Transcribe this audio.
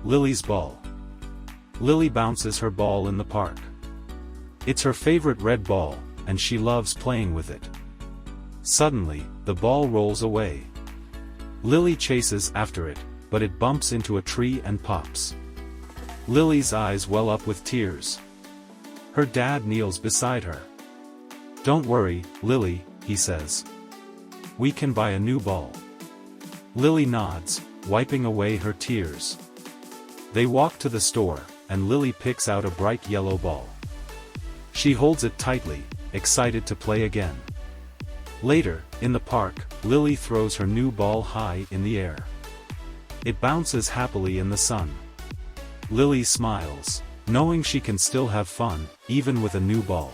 Lily's ball. Lily bounces her ball in the park. It's her favorite red ball, and she loves playing with it. Suddenly, the ball rolls away. Lily chases after it, but it bumps into a tree and pops. Lily's eyes well up with tears. Her dad kneels beside her. "Don't worry, Lily," he says. "We can buy a new ball." Lily nods, wiping away her tears. They walk to the store, and Lily picks out a bright yellow ball. She holds it tightly, excited to play again. Later, in the park, Lily throws her new ball high in the air. It bounces happily in the sun. Lily smiles, knowing she can still have fun, even with a new ball.